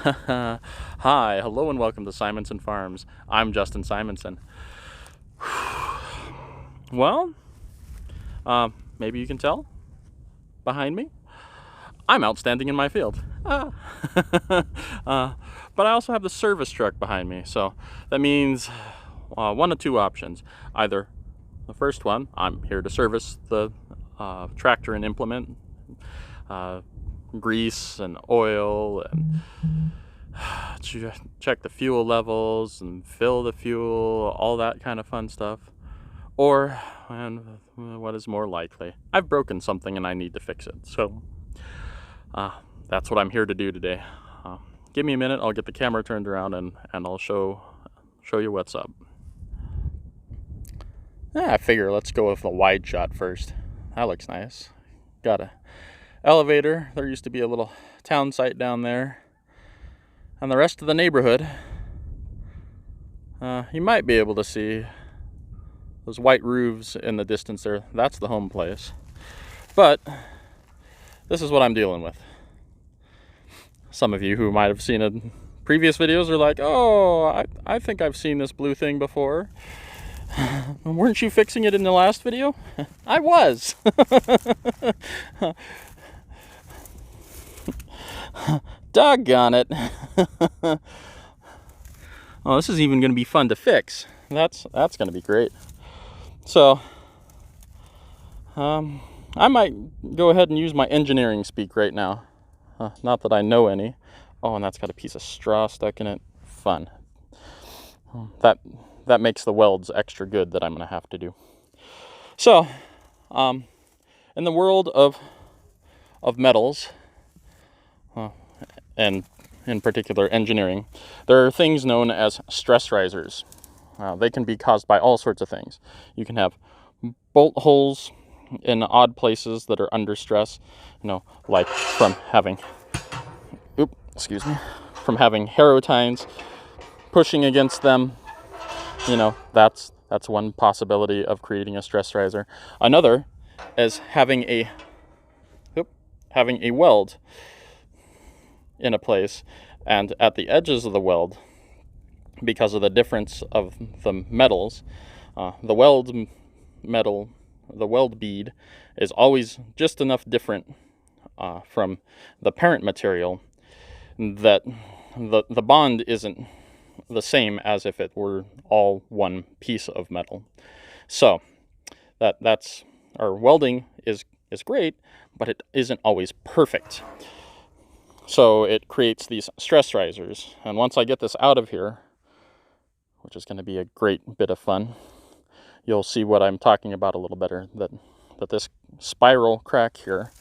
Hi, hello and welcome to Simonson Farms. I'm Justin Simonson. Well, maybe you can tell behind me, I'm out standing in my field. But I also have the service truck behind me, so that means one of two options. Either the first one, I'm here to service the tractor and implement, grease and oil and check the fuel levels and fill the fuel, all that kind of fun stuff. Or, and what is more likely, I've broken something and I need to fix it. So that's what I'm here to do today. Give me a minute, I'll get the camera turned around and I'll show you what's up. I figure let's go with the wide shot first. That looks nice. Got a elevator. There used to be a little town site down there. And the rest of the neighborhood, you might be able to see those white roofs in the distance there. That's the home place. But this is what I'm dealing with. Some of you who might have seen it in previous videos are like, oh, I think I've seen this blue thing before. Weren't you fixing it in the last video? I was. Doggone it. Oh, this is even going to be fun to fix. That's going to be great. So, I might go ahead and use my engineering speak right now. Not that I know any. Oh, and that's got a piece of straw stuck in it. Fun. That makes the welds extra good that I'm going to have to do. So, in the world of metals, and in particular engineering, there are things known as stress risers. They can be caused by all sorts of things. You can have bolt holes in odd places that are under stress, like from having harrow tines pushing against them. That's one possibility of creating a stress riser. Another is having a weld in a place, and at the edges of the weld, because of the difference of the metals, the weld bead is always just enough different from the parent material that the bond isn't the same as if it were all one piece of metal. So that's our welding is great, but it isn't always perfect. So it creates these stress risers. And once I get this out of here, which is going to be a great bit of fun, you'll see what I'm talking about a little better, that this spiral crack here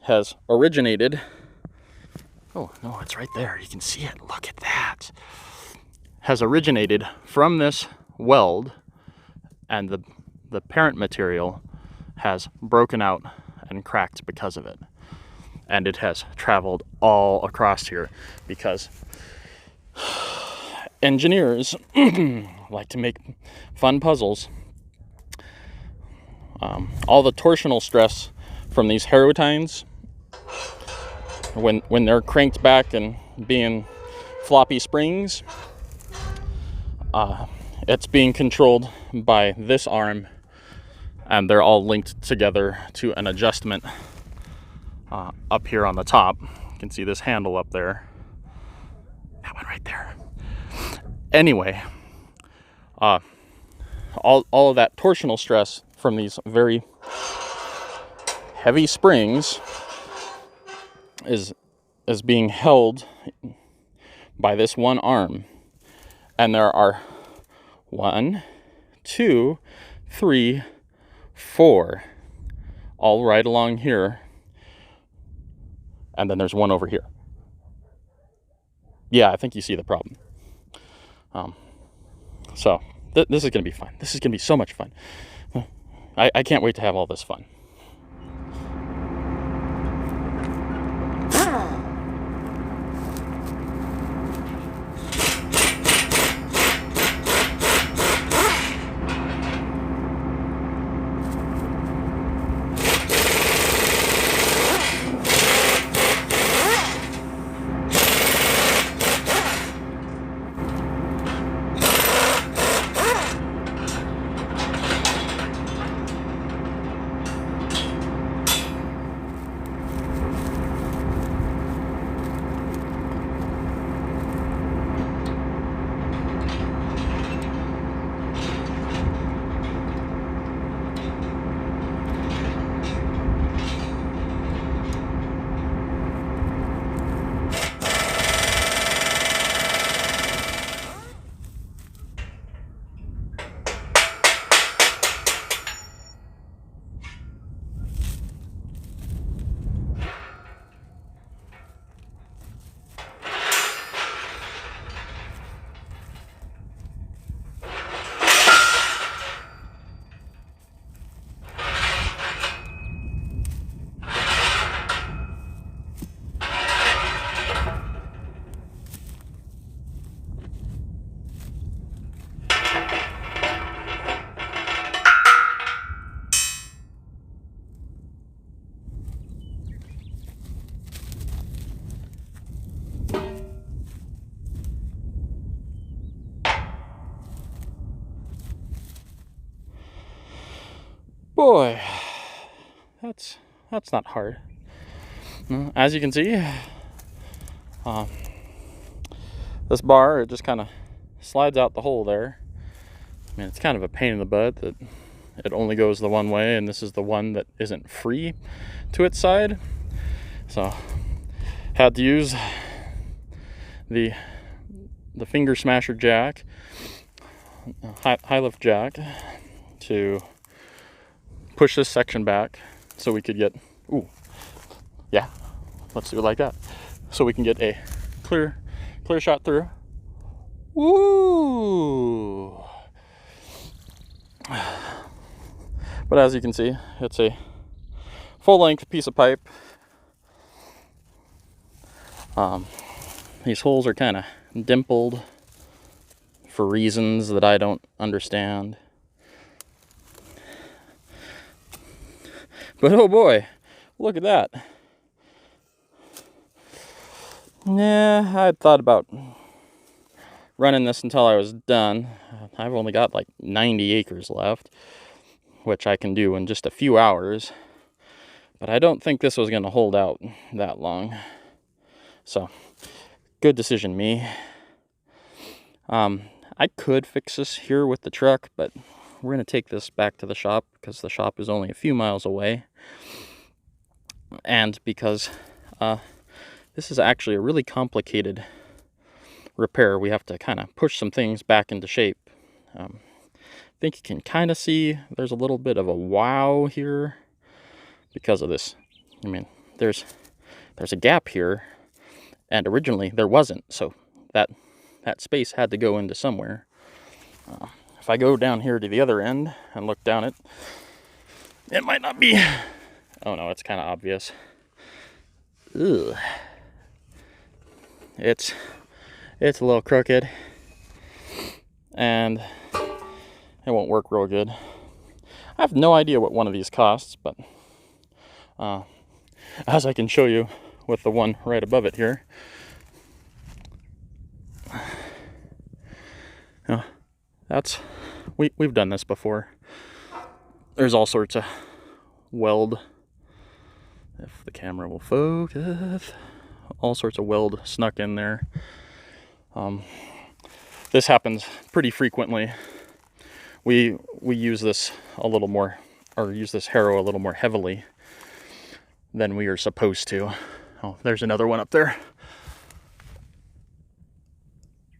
has originated. Oh, no, it's right there. You can see it. Look at that. Has originated from this weld, and the parent material has broken out and cracked because of it. And it has traveled all across here because engineers like to make fun puzzles. All the torsional stress from these harrow tines, when they're cranked back and being floppy springs, it's being controlled by this arm, and they're all linked together to an adjustment up here on the top. You can see this handle up there. That one right there. Anyway, all of that torsional stress from these very heavy springs is being held by this one arm. And there are 1, 2, 3, 4 all right along here. And then there's one over here. Yeah, I think you see the problem. So this is going to be fun. This is going to be so much fun. I can't wait to have all this fun. boy, that's not hard. As you can see, this bar, it just kind of slides out the hole there. I mean, it's kind of a pain in the butt that it only goes the one way, and this is the one that isn't free to its side. So had to use the finger smasher jack, high lift jack, to push this section back so we could get, yeah, let's do it like that, so we can get a clear shot through. Woo! But as you can see, it's a full-length piece of pipe. These holes are kind of dimpled for reasons that I don't understand. But oh boy, look at that. Yeah, I had thought about running this until I was done. I've only got like 90 acres left, which I can do in just a few hours. But I don't think this was going to hold out that long. So, good decision, me. I could fix this here with the truck, but we're going to take this back to the shop because the shop is only a few miles away. And because this is actually a really complicated repair. We have to kind of push some things back into shape. I think you can kind of see there's a little bit of a wow here because of this. I mean, there's a gap here, and originally there wasn't, so that space had to go into somewhere. If I go down here to the other end and look down it, it might not be. Oh no, it's kind of obvious. Ugh. It's a little crooked, and it won't work real good. I have no idea what one of these costs, but as I can show you with the one right above it here, we've done this before. There's all sorts of weld, if the camera will focus, all sorts of weld snuck in there. This happens pretty frequently. We use this a little more, or use this harrow a little more heavily than we are supposed to. Oh, there's another one up there.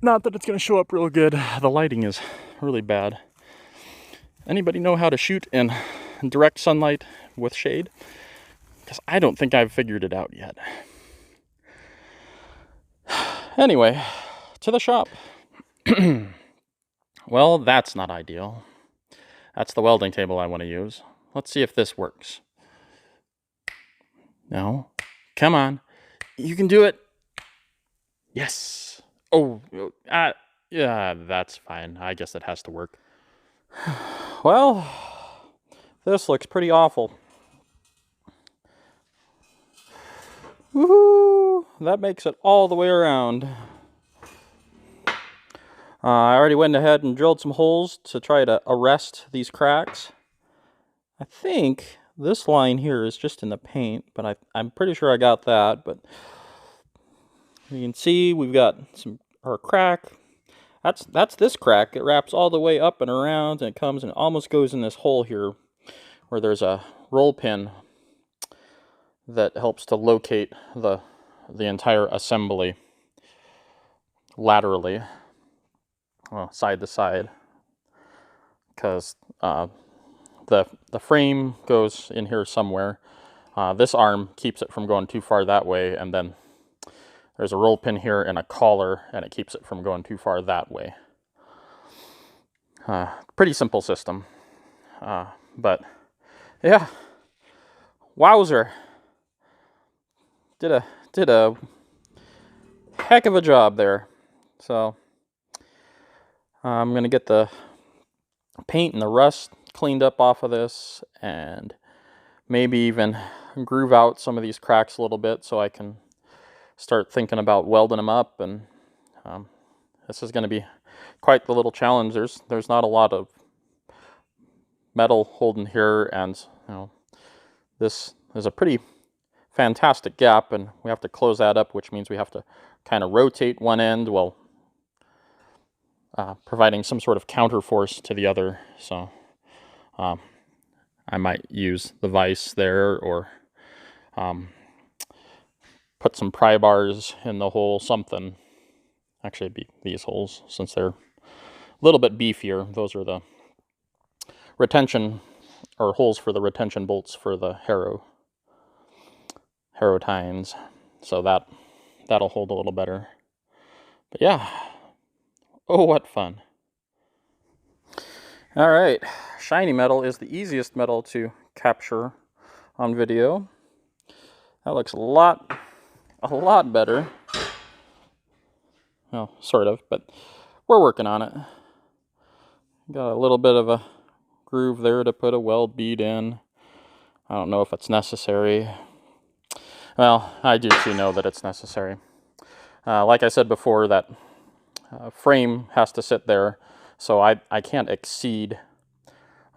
Not that it's going to show up real good. The lighting is really bad. Anybody know how to shoot in direct sunlight with shade? Because I don't think I've figured it out yet. Anyway, to the shop. Well, that's not ideal. That's the welding table I want to use. Let's see if this works. No. Come on. You can do it. Yes. Oh, yeah, that's fine. I guess it has to work. Well, this looks pretty awful. Woohoo! That makes it all the way around. I already went ahead and drilled some holes to try to arrest these cracks. I think this line here is just in the paint, but I'm pretty sure I got that. But you can see we've got our crack. That's this crack. It wraps all the way up and around, and it comes and almost goes in this hole here, where there's a roll pin that helps to locate the entire assembly laterally, well, side to side, because the frame goes in here somewhere. This arm keeps it from going too far that way, and then there's a roll pin here and a collar, and it keeps it from going too far that way. Pretty simple system, but yeah, wowzer. Did a heck of a job there. So I'm gonna get the paint and the rust cleaned up off of this, and maybe even groove out some of these cracks a little bit so I can start thinking about welding them up. And this is going to be quite the little challenge. There's not a lot of metal holding here, and this is a pretty fantastic gap, and we have to close that up, which means we have to kind of rotate one end while providing some sort of counter force to the other. So I might use the vise there, or put some pry bars in the hole, something. Actually, it'd be these holes, since they're a little bit beefier. Those are the retention, or holes for the retention bolts for the harrow tines. So that'll hold a little better. But yeah, oh, what fun. All right, shiny metal is the easiest metal to capture on video. That looks a lot better. Well, sort of, but we're working on it. Got a little bit of a groove there to put a weld bead in. I don't know if it's necessary. Well, I do too know that it's necessary. Like I said before, that frame has to sit there, so I can't exceed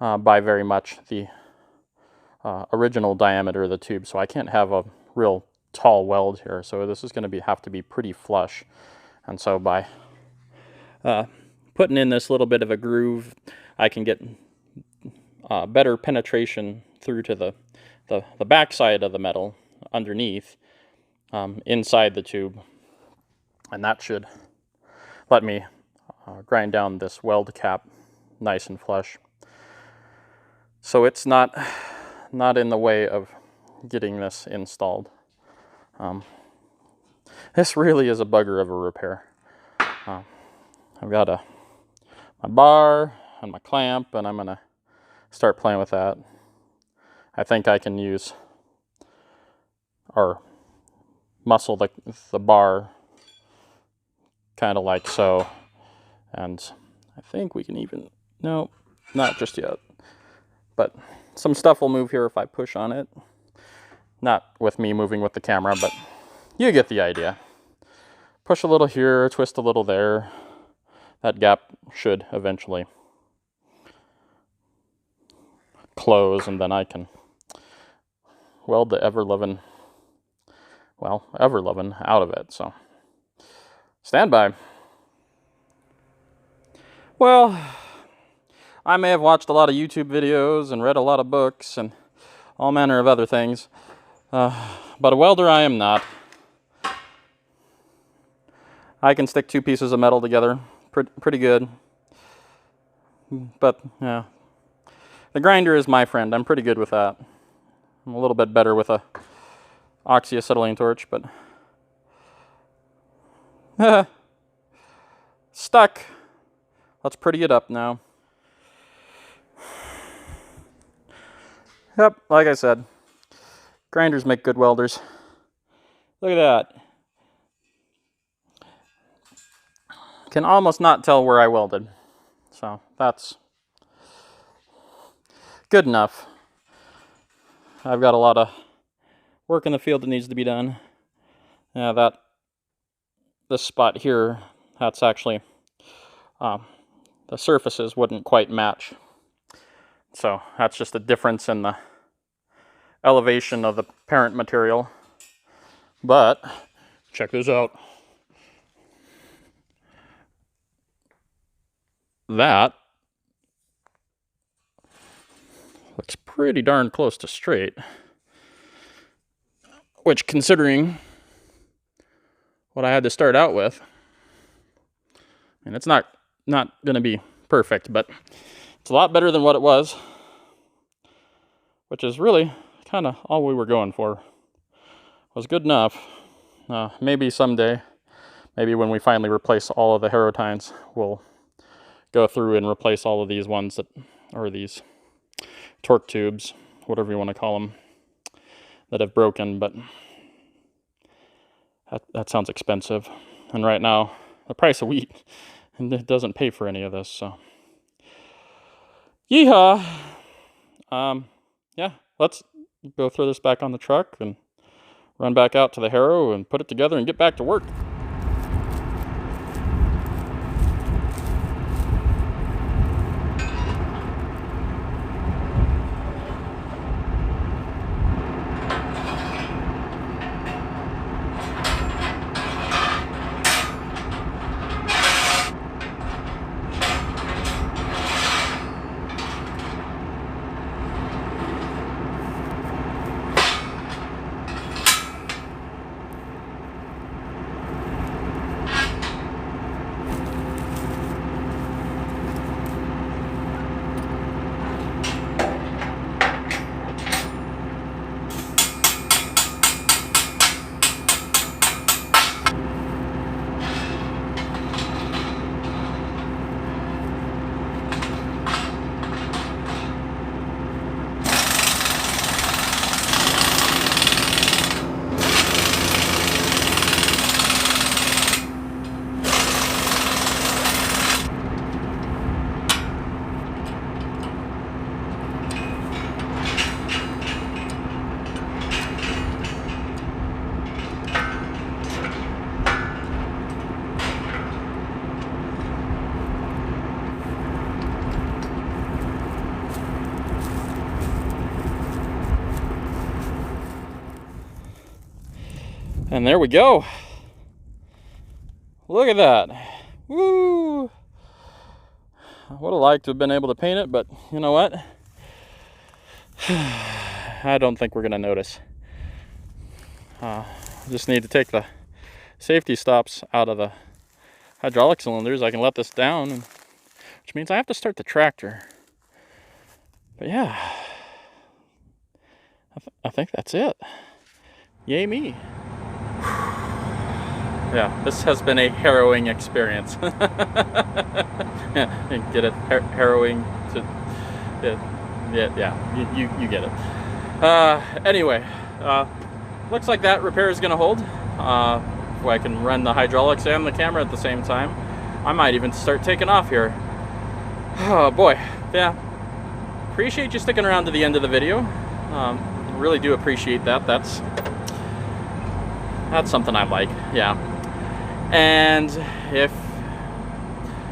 by very much the original diameter of the tube, so I can't have a real tall weld here. So this is going to have to be pretty flush, and so by putting in this little bit of a groove, I can get better penetration through to the back side of the metal underneath, inside the tube, and that should let me grind down this weld cap nice and flush, so it's not in the way of getting this installed. This really is a bugger of a repair. I've got my bar and my clamp, and I'm gonna start playing with that. I think I can use or muscle the bar kind of like so, and I think we can even, no, not just yet, but some stuff will move here if I push on it. Not with me moving with the camera, but you get the idea. Push a little here, twist a little there. That gap should eventually close, and then I can weld the ever-loving out of it. So stand by. Well, I may have watched a lot of YouTube videos and read a lot of books and all manner of other things, but a welder I am not. I can stick two pieces of metal together pretty good, but yeah, the grinder is my friend. I'm pretty good with that. I'm a little bit better with a oxyacetylene torch, but stuck. Let's pretty it up now. Yep, like I said, grinders make good welders. Look at that. Can almost not tell where I welded, so that's good enough. I've got a lot of work in the field that needs to be done. Yeah, this spot here, that's actually the surfaces wouldn't quite match, so that's just a difference in the elevation of the parent material. But check this out. That looks pretty darn close to straight, which, considering what I had to start out with, and it's not going to be perfect, but it's a lot better than what it was, which is really kind of all we were going for. Was good enough. Maybe someday, maybe when we finally replace all of the harrow tines, we'll go through and replace all of these ones that are these torque tubes, whatever you want to call them, that have broken, but that sounds expensive. And right now, the price of wheat, and it doesn't pay for any of this, so. Yeehaw! Yeah, let's go throw this back on the truck and run back out to the harrow and put it together and get back to work. And there we go. Look at that. Woo! I would have liked to have been able to paint it, but you know what? I don't think we're going to notice. Just need to take the safety stops out of the hydraulic cylinders. I can let this down, which means I have to start the tractor. But yeah, I think that's it. Yay me. Yeah, this has been a harrowing experience. Yeah, get it? Harrowing to... Yeah, you get it. Anyway, looks like that repair is going to hold. If I can run the hydraulics and the camera at the same time, I might even start taking off here. Oh boy, yeah. Appreciate you sticking around to the end of the video. Really do appreciate that. That's something I like, yeah. And if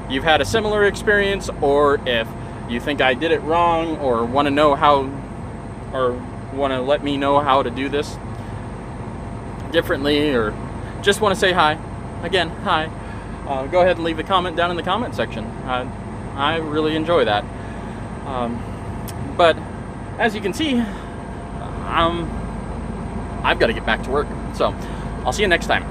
you've had a similar experience, or if you think I did it wrong, or want to know how, or want to let me know how to do this differently, or just want to say hi, again, hi, go ahead and leave a comment down in the comment section. I really enjoy that. But as you can see, I've got to get back to work. So I'll see you next time.